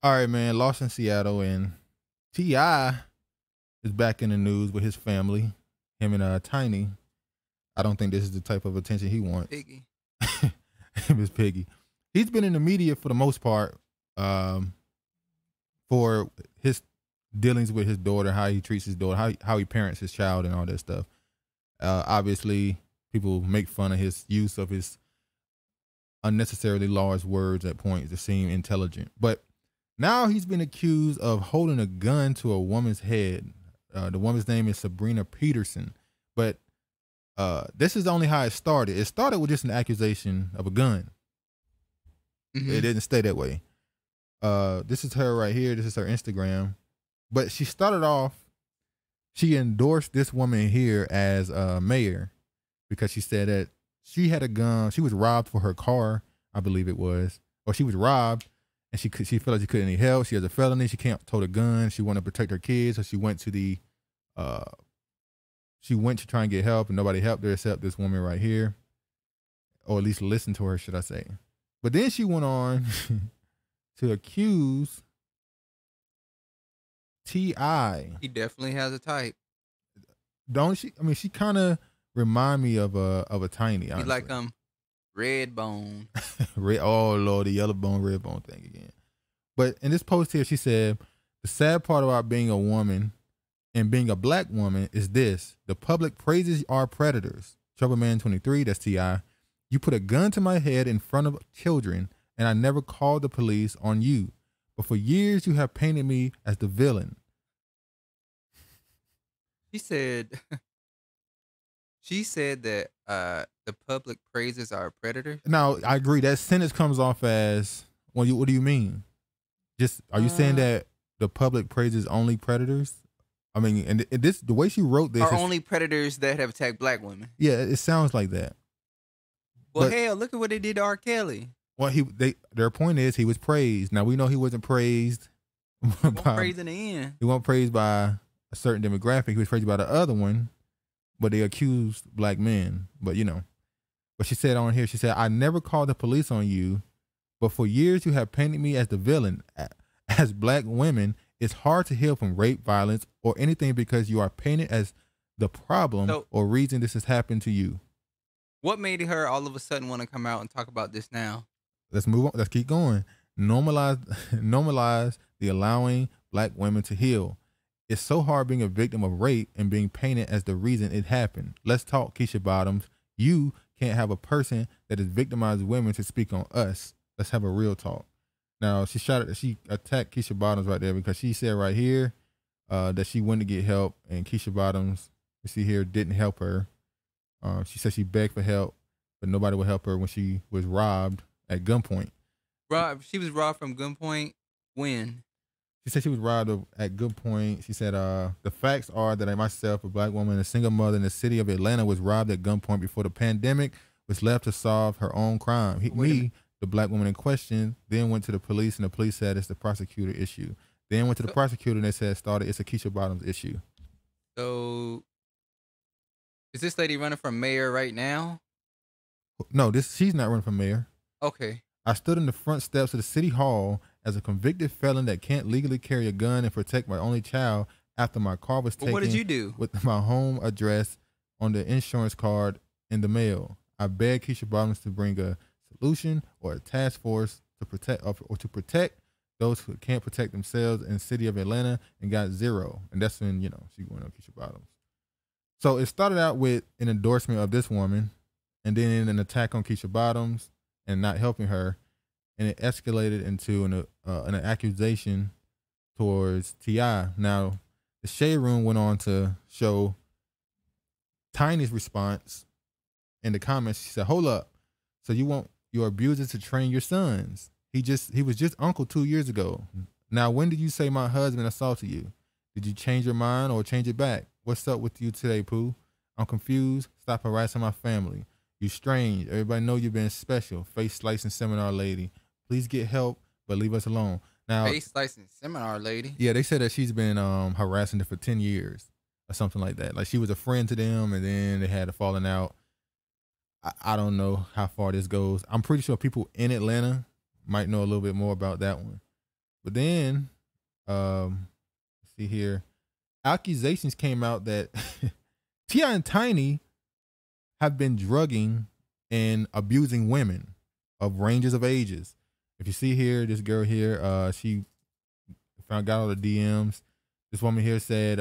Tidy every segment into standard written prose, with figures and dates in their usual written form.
All right, man. Lost in Seattle, and Ti is back in the news with his family. Him and Tiny. I don't think this is the type of attention he wants. Piggy. Him is Piggy. He's been in the media for the most part, um, for his dealings with his daughter, how he treats his daughter, how he parents his child, and all that stuff. Obviously, people make fun of his use of his unnecessarily large words at points to seem intelligent, but now he's been accused of holding a gun to a woman's head. The woman's name is Sabrina Peterson, but this is only how it started. It started with just an accusation of a gun. It didn't stay that way. This is her right here. This is her Instagram. But she started off, she endorsed this woman here as mayor because she said that she had a gun. She was robbed for her car, I believe it was. Or she was robbed and she felt like she couldn't need help. She has a felony. She can't tote a gun. She wanted to protect her kids. So she went to try and get help, and nobody helped her except this woman right here. Or at least listen to her, should I say. But then she went on to accuse T.I. He definitely has a type. Don't she? I mean, she kind of remind me of a Tiny. He's honestly. like red bone. Oh Lord, the yellow bone, red bone thing again. But in this post here, she said, the sad part about being a woman and being a black woman is this: the public praises our predators. Troubleman 23, that's T.I. You put a gun to my head in front of children, and I never called the police on you. But for years, you have painted me as the villain. She said that the public praises our predators. Now, I agree. That sentence comes off as, well, what do you mean? Just, are you saying that the public praises only predators? I mean, and this, the way she wrote this are only predators that have attacked black women. Yeah, it sounds like that. Well, hell, look at what they did to R. Kelly. Well, their point is he was praised. Now we know he wasn't praised. Praised in the end. He wasn't praised by a certain demographic. He was praised by the other one, but they accused black men. But but she said on here, she said, I never called the police on you, but for years you have painted me as the villain. As black women, it's hard to heal from rape, violence, or anything because you are painted as the problem or reason this has happened to you. What made her all of a sudden want to come out and talk about this now? Let's move on. Let's keep going. Normalize the allowing black women to heal. It's so hard being a victim of rape and being painted as the reason it happened. Let's talk, Keisha Bottoms. You can't have a person that has victimized women to speak on us. Let's have a real talk. Now, she attacked Keisha Bottoms right there because she said right here that she went to get help, and Keisha Bottoms, you see here, didn't help her. She said she begged for help, but nobody would help her when she was robbed at gunpoint. She was robbed from gunpoint when? She said she was robbed at gunpoint. She said, the facts are that I myself, a black woman, a single mother in the city of Atlanta, was robbed at gunpoint before the pandemic, was left to solve her own crime. The black woman in question, then went to the police, and the police said it's the prosecutor issue. Then went to the prosecutor, and they said it's a Keisha Bottoms issue. So, is this lady running for mayor right now? No, she's not running for mayor. Okay. I stood in the front steps of the city hall as a convicted felon that can't legally carry a gun and protect my only child after my car was taken. What did you do? With my home address on the insurance card in the mail. I begged Keisha Bottoms to bring a solution or a task force to protect those who can't protect themselves in the city of Atlanta, and got zero. And that's when, she went on Keisha Bottoms. So it started out with an endorsement of this woman, and then an attack on Keisha Bottoms and not helping her, and it escalated into an accusation towards T.I. Now, the Shade Room went on to show Tiny's response in the comments. She said, hold up. So you want your abuser to train your sons? He was just uncle 2 years ago. Now, when did you say my husband assaulted you? Did you change your mind or change it back? What's up with you today, Pooh? I'm confused. Stop harassing my family. You strange. Everybody know you've been special. Face slicing seminar lady. Please get help, but leave us alone. Now, face slicing seminar lady? Yeah, they said that she's been harassing them for 10 years or something like that. Like she was a friend to them, and then they had a falling out. I don't know how far this goes. I'm pretty sure people in Atlanta might know a little bit more about that one. But then, let's see here, accusations came out that T.I. and Tiny have been drugging and abusing women of ranges of ages. If you see here, this girl here, she got all the DMs. This woman here said,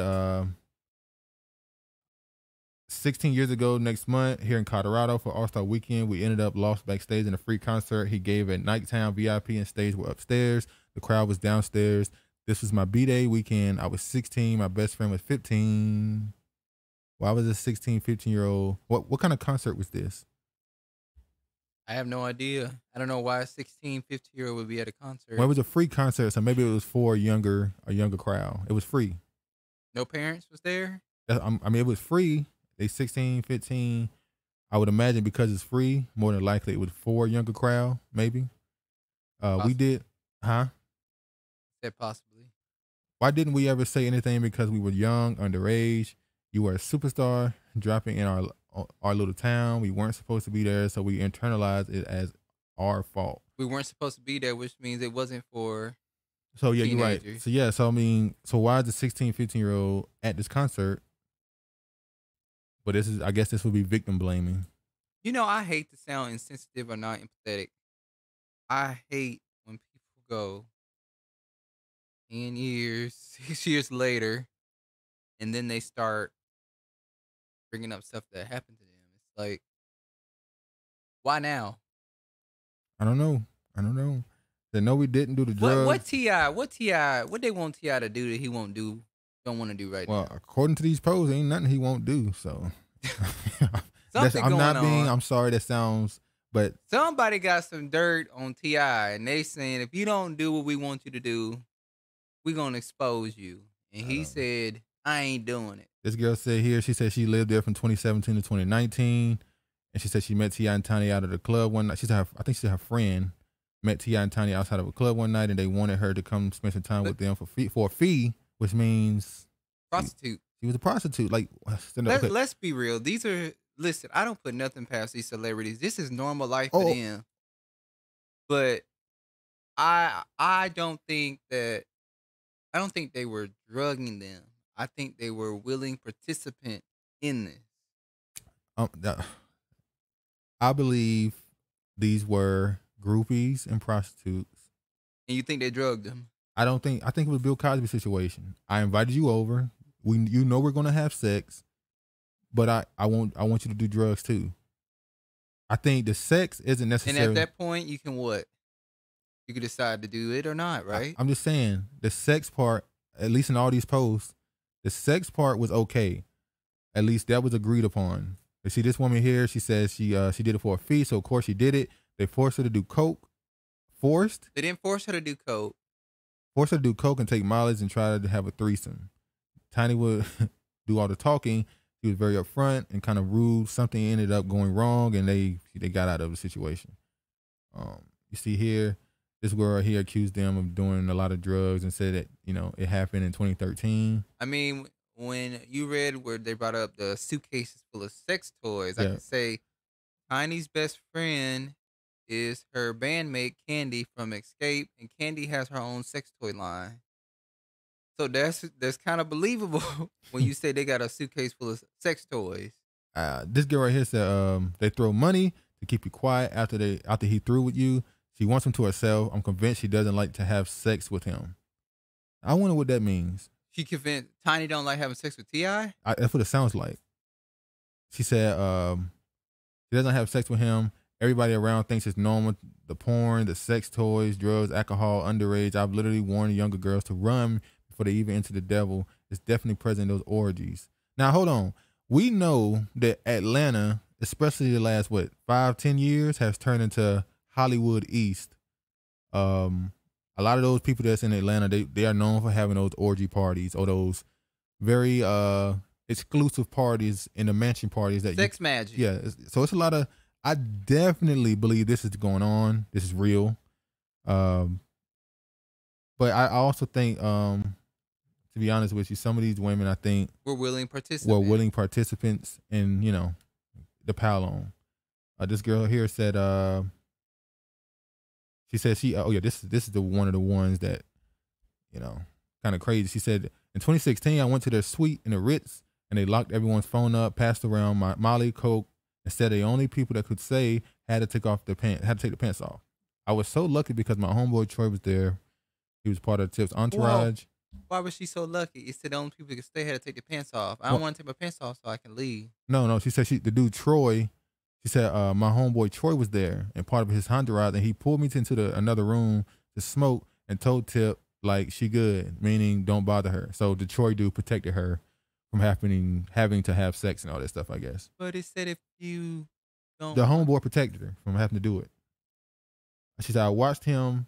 16 years ago next month here in Colorado for All-Star Weekend, we ended up lost backstage in a free concert he gave at Nightown VIP, and stage were upstairs. The crowd was downstairs. This was my B-Day weekend. I was 16. My best friend was 15. Well, I was a 16, 15-year-old. What kind of concert was this? I have no idea. I don't know why a 16, 15-year-old would be at a concert. Well, it was a free concert, so maybe it was for a younger crowd. It was free. No parents was there? I mean, it was free. They 16, 15. I would imagine because it's free, more than likely it was for a younger crowd, maybe. We did, huh? Said possibly. Why didn't we ever say anything? Because we were young, underage. You were a superstar dropping in our little town. We weren't supposed to be there, so we internalized it as our fault. We weren't supposed to be there, which means it wasn't for So yeah, teenagers. you're right. So yeah, so I mean, so why is the 16, 15-year-old at this concert? But I guess this would be victim blaming. You know, I hate to sound insensitive or not empathetic. I hate when people go 10 years, 6 years later, and then they start bringing up stuff that happened to them. It's like, why now? I don't know. They know we didn't do the drugs. What they want T.I. to do that he don't want to do right now? Well, according to these posts, ain't nothing he won't do. So I'm sorry that sounds, but somebody got some dirt on T.I. and they saying if you don't do what we want you to do, we're gonna expose you. And he said, I ain't doing it. This girl said here, she said she lived there from 2017 to 2019. And she said she met T.I. and Tiny out of the club one night. She said, I think she said her friend met T.I. and Tiny outside of a club one night, and they wanted her to come spend some time with them for a fee, which means prostitute. She was a prostitute. Like, let's be real. Listen, I don't put nothing past these celebrities. This is normal life for them. But I don't think they were drugging them. I think they were willing participant in this. I believe these were groupies and prostitutes. And you think they drugged them? I think it was a Bill Cosby situation. I invited you over. You know we're gonna have sex, but I want you to do drugs too. I think the sex isn't necessary. And at that point, you can what? You can decide to do it or not, right? I'm just saying the sex part, at least in all these posts, the sex part was okay. At least that was agreed upon. You see this woman here, she says she did it for a fee, so of course she did it. They forced her to do coke. Forced? They didn't force her to do coke. Forced her to do coke and take mileage and try to have a threesome. Tiny would do all the talking. He was very upfront and kind of rude. Something ended up going wrong, and they got out of the situation. You see here, this girl here accused them of doing a lot of drugs and said that it happened in 2013. I mean, when you read where they brought up the suitcases full of sex toys, I can say Tiny's best friend is her bandmate Candy from Xscape, and Candy has her own sex toy line. So that's kind of believable when you say they got a suitcase full of sex toys. This girl right here said they throw money to keep you quiet after he threw with you. She wants him to herself. I'm convinced she doesn't like to have sex with him. I wonder what that means. She convinced Tiny don't like having sex with T.I.? That's what it sounds like. She said she doesn't have sex with him. Everybody around thinks it's normal. The porn, the sex toys, drugs, alcohol, underage. I've literally warned younger girls to run before they even enter the devil. It's definitely present in those orgies. Now, hold on. We know that Atlanta, especially the last, 5-10 years, has turned into Hollywood East. A lot of those people that's in Atlanta, they are known for having those orgy parties or those very exclusive parties in the mansion parties. Sex magic. Yeah. So it's a lot of, I definitely believe this is going on. This is real. But I also think, to be honest with you, some of these women, I think, were willing participants in, the pile on. This girl here said, she said this is one of the ones that you know, kind of crazy. She said, in 2016, I went to their suite in the Ritz and they locked everyone's phone up, passed around my Molly, Coke, and said the only people that could say had to take the pants off. I was so lucky because my homeboy Troy was there. He was part of Tip's entourage. Whoa. Why was she so lucky? It said the only people that could stay had to take their pants off. I don't want to take my pants off so I can leave. No. She said the dude Troy. She said my homeboy Troy was there and part of his entourage, and he pulled me into another room to smoke and told Tip like she good, meaning don't bother her. So the Troy dude protected her from having to have sex and all that stuff, I guess. But it said if you don't. The homeboy protected her from having to do it. She said I watched him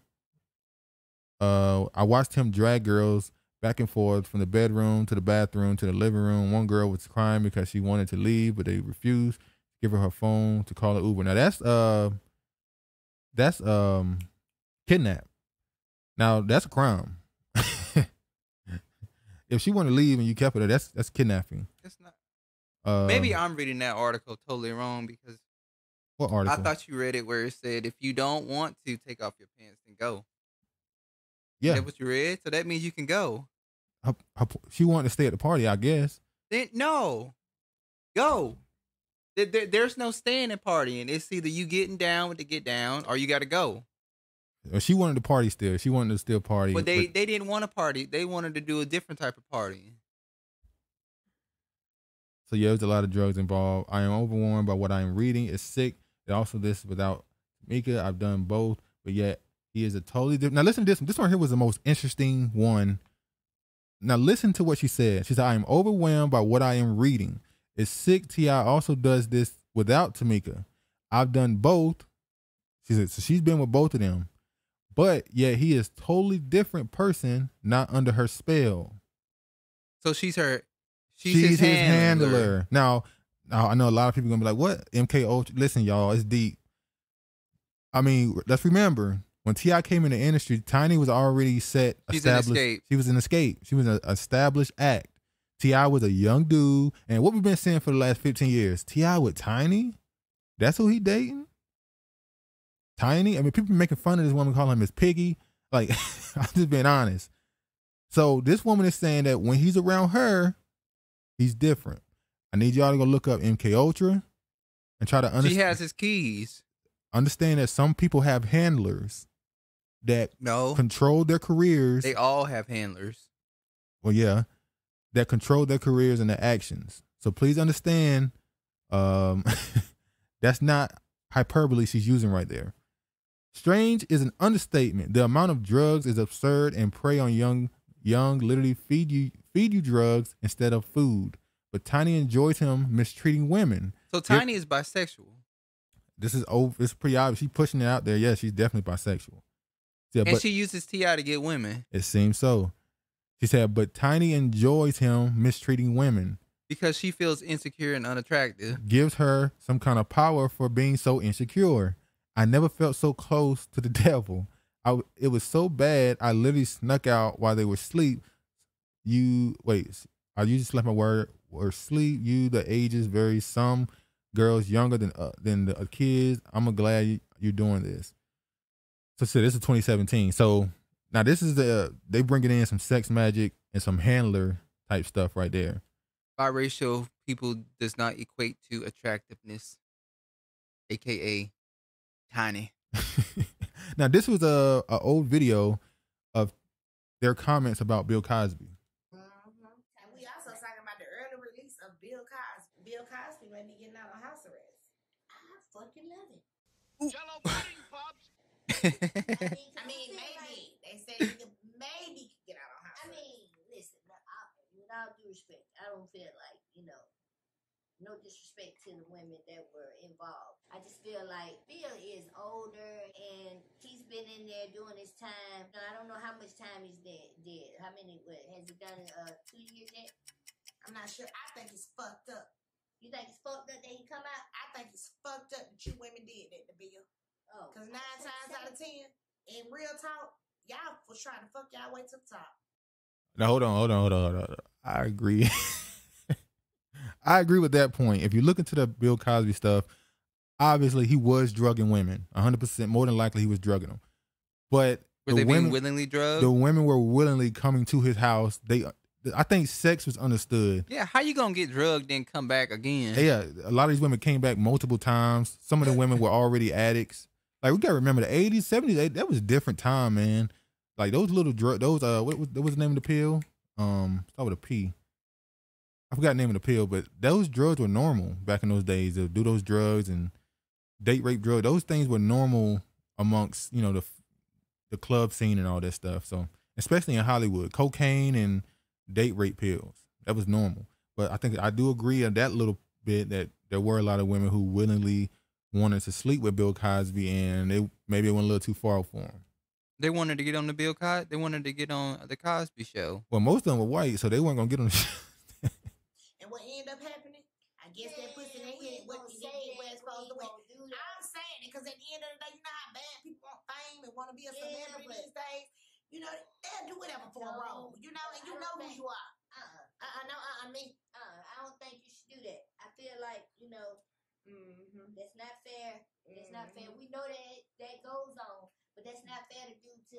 drag girls back and forth from the bedroom to the bathroom to the living room. One girl was crying because she wanted to leave, but they refused to give her phone to call an Uber. Now that's kidnap. Now that's a crime. If she wanted to leave and you kept her there, that's kidnapping. It's not. Maybe I'm reading that article totally wrong because. What article? I thought you read it where it said if you don't want to take off your pants, then go. Yeah. Is that what you read? So that means you can go. She wanted to stay at the party, I guess. Then no, go. There's no staying and partying. It's either you getting down with the get down or you got to go. She wanted to party still. She wanted to still party. But they didn't want to party. They wanted to do a different type of party. So yeah, there's a lot of drugs involved. I am overwhelmed by what I am reading. It's sick. It also this without Mika. I've done both, but yet he is a totally different. Now listen to this. This one here was the most interesting one. Now listen to what she said. She said, I am overwhelmed by what I am reading. It's sick. T.I. also does this without Tamika. I've done both. She said, so she's been with both of them. But yet he is totally different person, not under her spell. So she's his handler. Now I know a lot of people are gonna be like, what? MK Ultra. Listen, y'all, it's deep. I mean, let's remember when T.I. came in the industry, Tiny was already set. She's an escape. She was an escape. She was an established act. T.I. was a young dude. And what we've been saying for the last 15 years, T.I. with Tiny? That's who he dating? Tiny? I mean, people making fun of this woman, calling him his piggy. Like, I'm just being honest. So this woman is saying that when he's around her, he's different. I need y'all to go look up MK Ultra and try to understand. She has his keys. Understand that some people have handlers that control their careers. They all have handlers. Well, yeah, that control their careers and their actions. So please understand, that's not hyperbole she's using right there. Strange is an understatement. The amount of drugs is absurd and prey on young literally feed you drugs instead of food. But Tiny enjoys him mistreating women. So Tiny is bisexual. This is over. It's pretty obvious. She's pushing it out there. Yeah, she's definitely bisexual. Yeah, and she uses T.I. to get women. It seems so. She said, but Tiny enjoys him mistreating women. Because she feels insecure and unattractive. Gives her some kind of power for being so insecure. I never felt so close to the devil. It was so bad, I literally snuck out while they were asleep. I usually slept my word or sleep. The ages vary. Some girls younger than the kids. I'm glad you're doing this. So this is 2017. So now this is they bringing in some sex magic and some handler type stuff right there. Biracial people does not equate to attractiveness, aka Tiny. Now this was a old video of their comments about Bill Cosby. And we also talking about the early release of Bill Cosby. Bill Cosby may be getting out on house arrest. I fucking love it. Jello pudding, Pops. I mean, maybe. They say he could maybe get out on house arrest. I mean, listen, with all due respect, I don't feel like, no disrespect to the women that were involved. I just feel like Bill is older and he's been in there doing his time. I don't know how much time he's did. How many, has he done 2 years yet? I'm not sure. I think it's fucked up. You think it's fucked up that he come out? I think it's fucked up that you women did that to Bill. Oh. Because 9 times out of 10, in real talk, y'all was trying to fuck y'all way to the top. Now, hold on. I agree. I agree with that point. If you look into the Bill Cosby stuff, obviously he was drugging women. 100% more than likely he was drugging them. But Were they being willingly drugged? The women were willingly coming to his house. I think sex was understood. Yeah, how you gonna get drugged then come back again? Yeah, a lot of these women came back multiple times. Some of the women were already addicts. Like we gotta remember the 80s, 70s, that was a different time, man. Like those little what was the name of the pill? Start with a P. I forgot the name of the pill, but those drugs were normal back in those days. To do those drugs and date rape drugs, those things were normal amongst, you know, the club scene and all that stuff. So especially in Hollywood, cocaine and date rape pills, that was normal. But I do agree on that little bit that there were a lot of women who willingly wanted to sleep with Bill Cosby, and maybe it went a little too far for them. They wanted to get on the Bill Cosby. They wanted to get on the Cosby Show. Well, most of them were white, so they weren't gonna get on the show. And what ended up happening? I guess that pussy in their head what you get where it's supposed to win. I'm saying it because at the end of the day, you know how bad people want fame and want to be a celebrity these days. You know, they'll do whatever for a role. You know, and you know who you are. I don't think you should do that. I feel like, you know, that's not fair. That's not fair. We know that goes on, but that's not fair to do to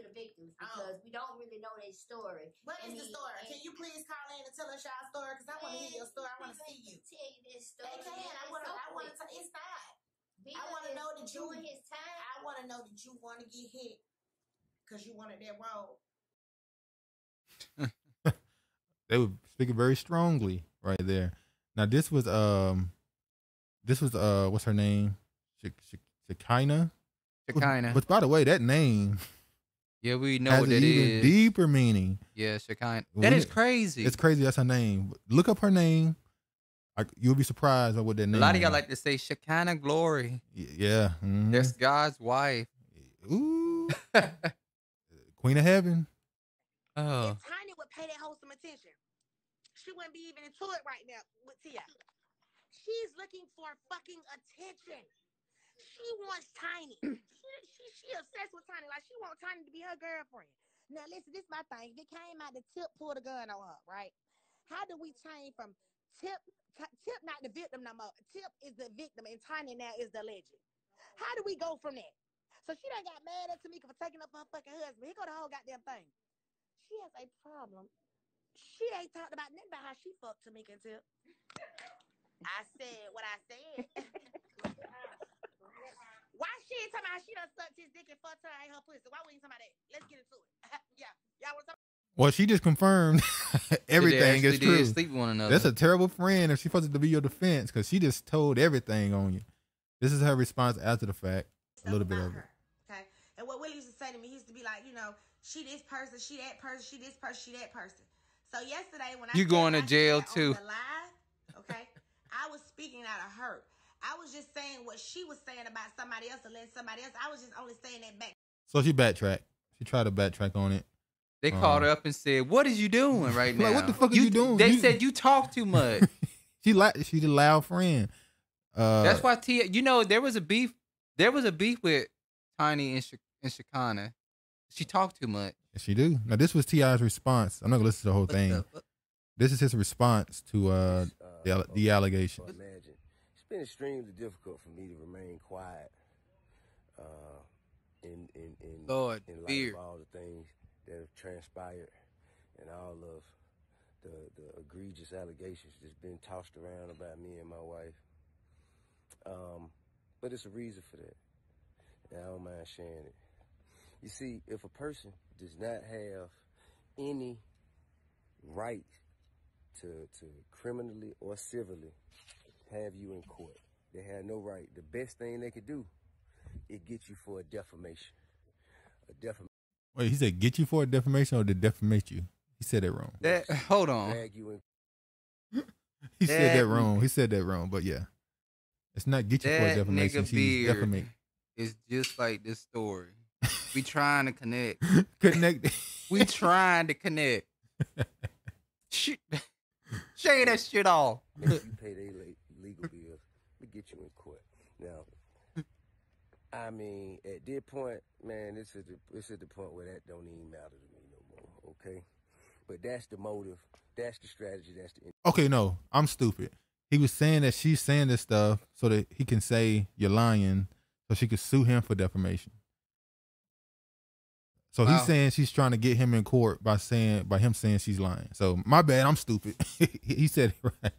the victims because we don't really know their story. What is the story? Can you please call in and tell us y'all story? Because I want to hear your story. I want to see you. Tell you this story. They can. I want to. It's not. I want to know that you. His time. I want to know that you want to get hit because you wanted that role. They were speaking very strongly right there. Now this was what's her name? Shekinah. Shekinah. But by the way, that name. Yeah, we know has what an it even is. Deeper meaning. Yeah, Shekinah. That is crazy. It's crazy. That's her name. Look up her name. You'll be surprised at what that name. A lot of is. y'all like to say Shekinah glory. Yeah. Mm-hmm. That's God's wife. Ooh. Queen of Heaven. Oh. If Tiny would pay that hoe some attention, she wouldn't be even into it right now with Tia. She's looking for fucking attention. She wants Tiny. She obsessed with Tiny. Like, she wants Tiny to be her girlfriend. Now, listen, this is my thing. If it came out, the Tip pulled a gun on her, right? How do we change from Tip not the victim no more? Tip is the victim, and Tiny now is the legend. How do we go from that? So she done got mad at Tamika for taking up her fucking husband. Here go the whole goddamn thing. She has a problem. She ain't talked about nothing about how she fucked Tamika and Tip. I said what I said. Why she ain't talking about how she done sucked his dick and fucked her and her pussy? Why we ain't talking about that? Let's get into it. Yeah. Y'all want to talk? Well, she just confirmed everything is true. Sleep with one another. That's a terrible friend if she's supposed to be your defense because she just told everything on you. This is her response after the fact. A little bit of it. Okay. And what Willie used to say to me, he used to be like, you know, she this person, she that person, she this person, she that person. So yesterday when you going to jail too? On the live, okay, I was speaking out of hurt. I was just saying what she was saying about somebody else and letting somebody else. I was just only saying that back. So she backtracked. She tried to backtrack on it. They called her up and said, "What is you doing right now? Like, what the fuck are you doing?" They said you talk too much. She's a loud friend. That's why Tia. You know, there was a beef. There was a beef with Tiny and Shekinah. She talked too much. Yes, she do. Now this was T.I.'s response. I'm not gonna listen to the whole thing. This is his response to the allegation. Imagine. It's been extremely difficult for me to remain quiet in Lord, light of all the things that have transpired and all of the egregious allegations that's been tossed around about me and my wife. But it's a reason for that. And I don't mind sharing it. You see, if a person does not have any right to criminally or civilly have you in court, they have no right. The best thing they could do is get you for a defamation. Wait, he said get you for a defamation or to defamate you? He said that wrong. Hold on. He said that wrong. He said that wrong, but yeah. It's not get you for a defamation. She's defamate. It's just like this story. We trying to connect. We trying to connect. Shit. Shave that shit off. If you pay their legal bills, we get you in court. Now, I mean, at this point, man, it's at the point where that don't even matter to me no more, okay? But that's the motive. That's the strategy. That's the... Okay, no, I'm stupid. He was saying that she's saying this stuff so that he can say you're lying so she could sue him for defamation. So Wow. he's saying she's trying to get him in court by him saying she's lying. So my bad, I'm stupid. He said it right.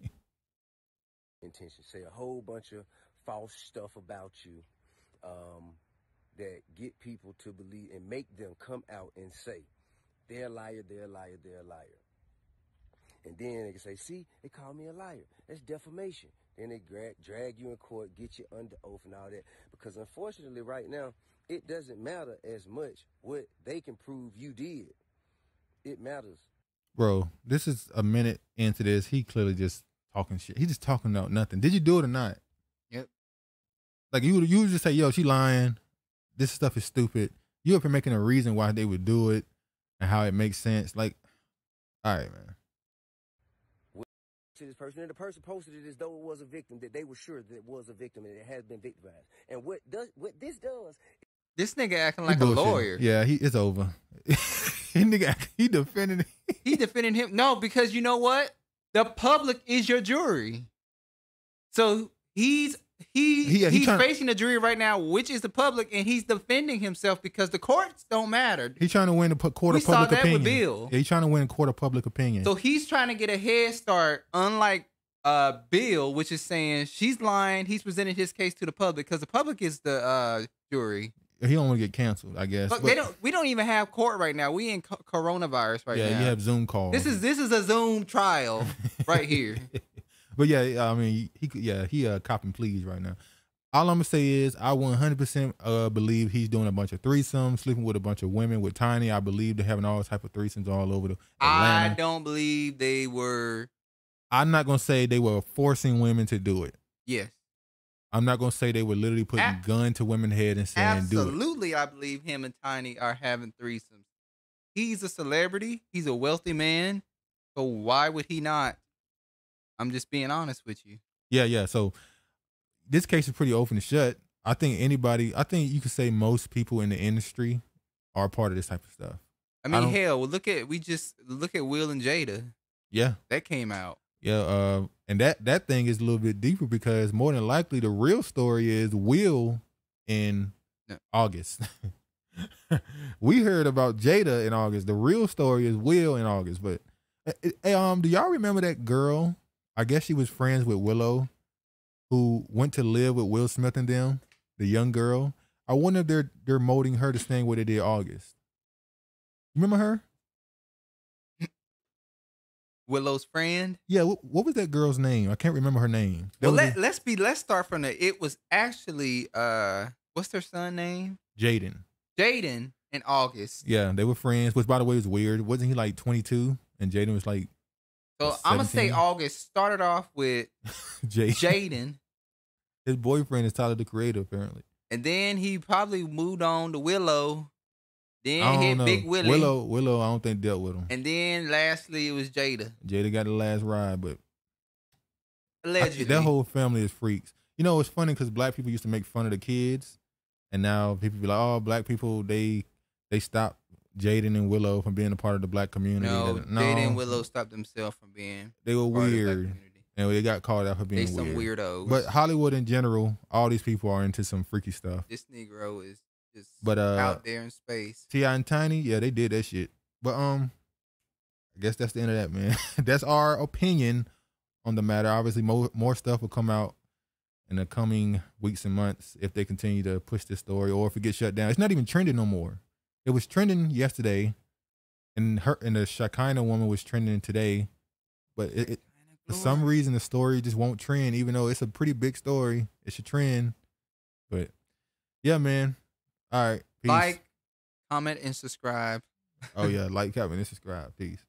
Intention. Say a whole bunch of false stuff about you that get people to believe and make them come out and say, they're a liar, they're a liar, they're a liar. And then they can say, see, they call me a liar. That's defamation. Then they drag you in court, get you under oath and all that. Because unfortunately right now, it doesn't matter as much what they can prove you did. It matters. Bro, this is a minute into this. He clearly just talking shit. He just talking about nothing. Did you do it or not? Yep. Like you would just say, yo, she lying. This stuff is stupid. You up here making a reason why they would do it and how it makes sense. Like, all right, man. To this person, and the person posted it as though it was a victim, that they were sure that it was a victim and it has been victimized. And what this does, This nigga acting like a bullshitting. lawyer. Yeah, it's over. he defended it. He defending him. No, because you know what? The public is your jury. So he's facing the jury right now, which is the public, and he's defending himself because the courts don't matter. He's trying to win the court We of saw public that opinion. with Bill. Yeah, he's trying to win a court of public opinion. So he's trying to get a head start, unlike Bill, which is saying she's lying. He's presenting his case to the public because the public is the jury. He don't want to get canceled, I guess. But we don't even have court right now. We in coronavirus right now. Yeah, you have Zoom calls. This is a Zoom trial right here. But yeah, I mean, he copping pleas right now. All I'm gonna say is I 100% believe he's doing a bunch of threesomes, sleeping with a bunch of women with Tiny. I believe they're having all type of threesomes all over the Atlanta. I don't believe they were. I'm not gonna say they were forcing women to do it. Yes. I'm not gonna say they were literally putting a gun to women's head and saying do it. Absolutely, I believe him and Tiny are having threesomes. He's a celebrity. He's a wealthy man. So why would he not? I'm just being honest with you. Yeah. So this case is pretty open and shut. I think you could say most people in the industry are part of this type of stuff. I mean, hell, look at Will and Jada. Yeah. That came out. Yeah, and that thing is a little bit deeper because more than likely the real story is Will in August. We heard about Jada in August. The real story is Will in August. But do y'all remember that girl? I guess she was friends with Willow, who went to live with Will Smith and them. The young girl. I wonder if they're molding her to staying where they did August. You remember her? Willow's friend. Yeah, what was that girl's name? I can't remember her name. Let's start from the. It was actually what's their son name? Jaden in August. Yeah, they were friends. Which, by the way, was weird. Wasn't he like 22 and Jaden was like? So I'm gonna say August started off with Jaden. His boyfriend is Tyler the Creator, apparently. And then he probably moved on to Willow. Then hit Big Willie. Willow, I don't think dealt with him. And then lastly, it was Jada. Jada got the last ride, but allegedly, that whole family is freaks. You know, it's funny because black people used to make fun of the kids, and now people be like, "Oh, black people they stopped Jaden and Willow from being a part of the black community." No, Jaden and Willow stopped themselves from being. They were weird, and they got called out for being weird. They some weirdos. But Hollywood in general, all these people are into some freaky stuff. This Negro is. But out there in space. T.I. and Tiny, yeah, they did that shit. But I guess that's the end of that, man. That's our opinion on the matter. Obviously, more stuff will come out in the coming weeks and months if they continue to push this story, or if it gets shut down. It's not even trending no more. It was trending yesterday, and the Shekinah woman was trending today, but for some reason the story just won't trend, even though it's a pretty big story. It should trend, but yeah, man. All right. Peace. Like, comment, and subscribe. Oh, yeah. Like, comment, and subscribe. Peace.